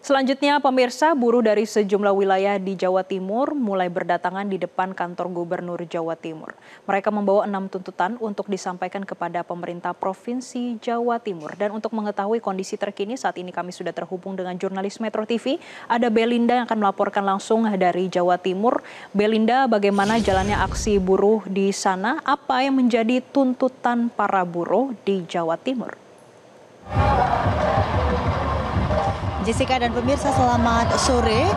Selanjutnya, pemirsa, buruh dari sejumlah wilayah di Jawa Timur mulai berdatangan di depan kantor Gubernur Jawa Timur. Mereka membawa 6 tuntutan untuk disampaikan kepada pemerintah Provinsi Jawa Timur. Dan untuk mengetahui kondisi terkini, saat ini kami sudah terhubung dengan jurnalis Metro TV. Ada Belinda yang akan melaporkan langsung dari Jawa Timur. Belinda, bagaimana jalannya aksi buruh di sana? Apa yang menjadi tuntutan para buruh di Jawa Timur? Jessica dan pemirsa, selamat sore.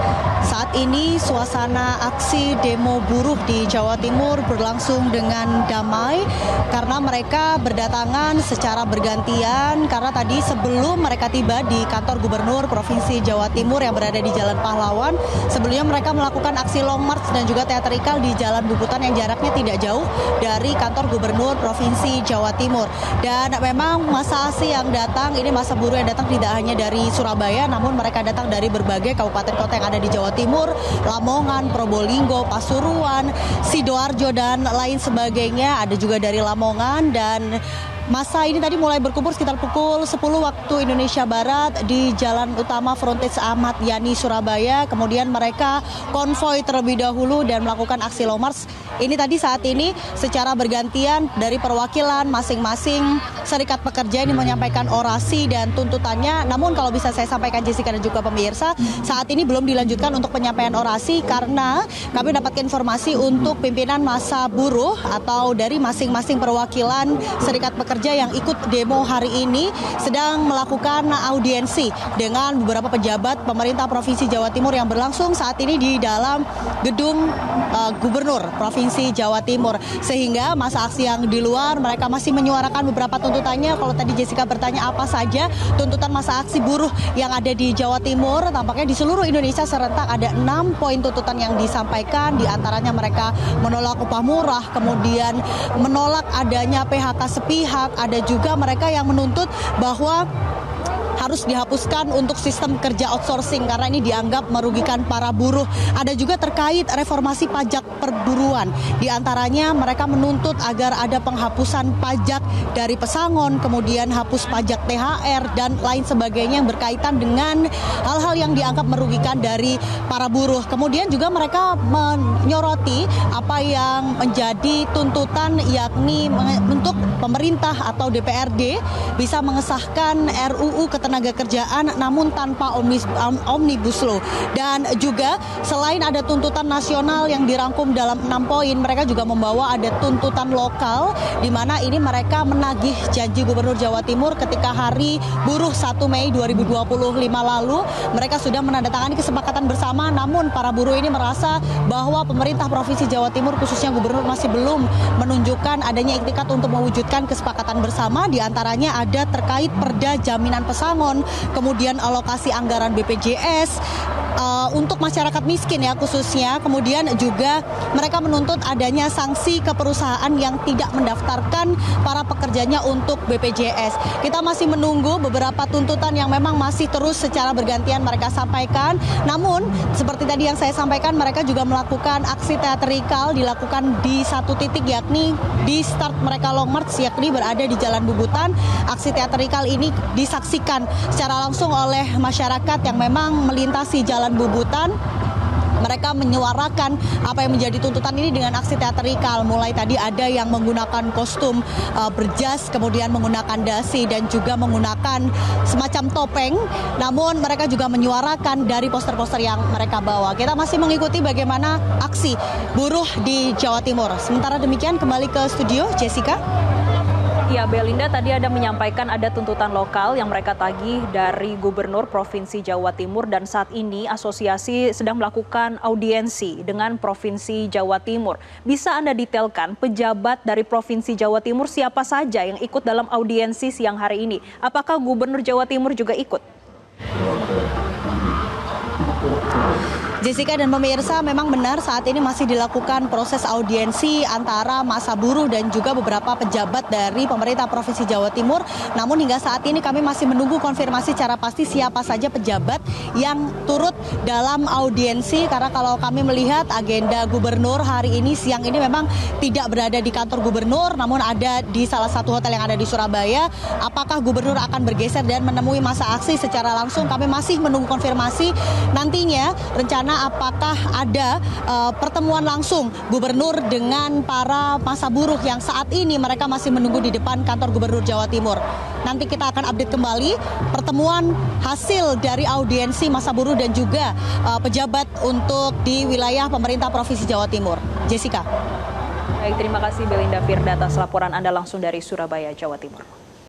Saat ini suasana aksi demo buruh di Jawa Timur berlangsung dengan damai karena mereka berdatangan secara bergantian karena tadi sebelum mereka tiba di kantor Gubernur Provinsi Jawa Timur yang berada di Jalan Pahlawan, sebelumnya mereka melakukan aksi long march dan juga teatrikal di Jalan Bubutan yang jaraknya tidak jauh dari kantor Gubernur Provinsi Jawa Timur. Dan memang masa aksi yang datang, ini masa buruh yang datang tidak hanya dari Surabaya, namun mereka datang dari berbagai kabupaten kota yang ada di Jawa Timur, Lamongan, Probolinggo, Pasuruan, Sidoarjo, dan lain sebagainya. Ada juga dari Lamongan. Dan masa ini tadi mulai berkumpul sekitar pukul 10 waktu Indonesia Barat di Jalan Utama Frontage Ahmad Yani, Surabaya. Kemudian mereka konvoi terlebih dahulu dan melakukan aksi long march. Ini tadi saat ini secara bergantian dari perwakilan masing-masing serikat pekerja ini menyampaikan orasi dan tuntutannya. Namun kalau bisa saya sampaikan, Jessica dan juga pemirsa, saat ini belum dilanjutkan untuk penyampaian orasi karena kami dapatkan informasi untuk pimpinan massa buruh atau dari masing-masing perwakilan serikat pekerja yang ikut demo hari ini sedang melakukan audiensi dengan beberapa pejabat pemerintah Provinsi Jawa Timur yang berlangsung saat ini di dalam gedung Gubernur Provinsi Jawa Timur. Sehingga masa aksi yang di luar mereka masih menyuarakan beberapa tuntutannya. Kalau tadi Jessica bertanya apa saja tuntutan masa aksi buruh yang ada di Jawa Timur, tampaknya di seluruh Indonesia serentak ada 6 poin tuntutan yang disampaikan. Di antaranya mereka menolak upah murah, kemudian menolak adanya PHK sepihak. Ada juga mereka yang menuntut bahwa harus dihapuskan untuk sistem kerja outsourcing karena ini dianggap merugikan para buruh. Ada juga terkait reformasi pajak perburuan. Di antaranya mereka menuntut agar ada penghapusan pajak dari pesangon, kemudian hapus pajak THR dan lain sebagainya yang berkaitan dengan hal-hal yang dianggap merugikan dari para buruh. Kemudian juga mereka menyoroti apa yang menjadi tuntutan, yakni untuk pemerintah atau DPRD bisa mengesahkan RUU Ketenaga Kerjaan namun tanpa omnibus law. Dan juga selain ada tuntutan nasional yang dirangkum dalam 6 poin, mereka juga membawa ada tuntutan lokal di mana ini mereka menagih janji Gubernur Jawa Timur ketika hari buruh 1 Mei 2025 lalu. Mereka sudah menandatangani kesepakatan bersama, namun para buruh ini merasa bahwa pemerintah Provinsi Jawa Timur khususnya Gubernur masih belum menunjukkan adanya iktikat untuk mewujudkan kesepakatan bersama. Di antaranya ada terkait perda jaminan pesangon, kemudian alokasi anggaran BPJS untuk masyarakat miskin ya khususnya. Kemudian juga mereka menuntut adanya sanksi ke perusahaan yang tidak mendaftarkan para pekerjanya untuk BPJS. Kita masih menunggu beberapa tuntutan yang memang masih terus secara bergantian mereka sampaikan. Namun seperti tadi yang saya sampaikan, mereka juga melakukan aksi teatrikal dilakukan di satu titik, yakni di start mereka long march, yakni berada di Jalan Bubutan. Aksi teatrikal ini disaksikan secara langsung oleh masyarakat yang memang melintasi Jalan Bubutan. Mereka menyuarakan apa yang menjadi tuntutan ini dengan aksi teatrikal. Mulai tadi ada yang menggunakan kostum berjas, kemudian menggunakan dasi dan juga menggunakan semacam topeng. Namun mereka juga menyuarakan dari poster-poster yang mereka bawa. Kita masih mengikuti bagaimana aksi buruh di Jawa Timur. Sementara demikian kembali ke studio, Jessica. Ya, Belinda, tadi ada menyampaikan ada tuntutan lokal yang mereka tagih dari Gubernur Provinsi Jawa Timur dan saat ini asosiasi sedang melakukan audiensi dengan Provinsi Jawa Timur. Bisa Anda detailkan pejabat dari Provinsi Jawa Timur siapa saja yang ikut dalam audiensi siang hari ini? Apakah Gubernur Jawa Timur juga ikut? Jessica dan pemirsa, memang benar saat ini masih dilakukan proses audiensi antara massa buruh dan juga beberapa pejabat dari pemerintah Provinsi Jawa Timur. Namun hingga saat ini kami masih menunggu konfirmasi secara pasti siapa saja pejabat yang turut dalam audiensi. Karena kalau kami melihat agenda gubernur hari ini, siang ini memang tidak berada di kantor gubernur, namun ada di salah satu hotel yang ada di Surabaya. Apakah gubernur akan bergeser dan menemui massa aksi secara langsung? Kami masih menunggu konfirmasi. Nantinya rencana apakah ada pertemuan langsung gubernur dengan para massa buruh yang saat ini mereka masih menunggu di depan kantor gubernur Jawa Timur. Nanti kita akan update kembali pertemuan hasil dari audiensi massa buruh dan juga pejabat untuk di wilayah pemerintah Provinsi Jawa Timur. Jessica. Baik, terima kasih Belinda Firda atas laporan Anda langsung dari Surabaya, Jawa Timur.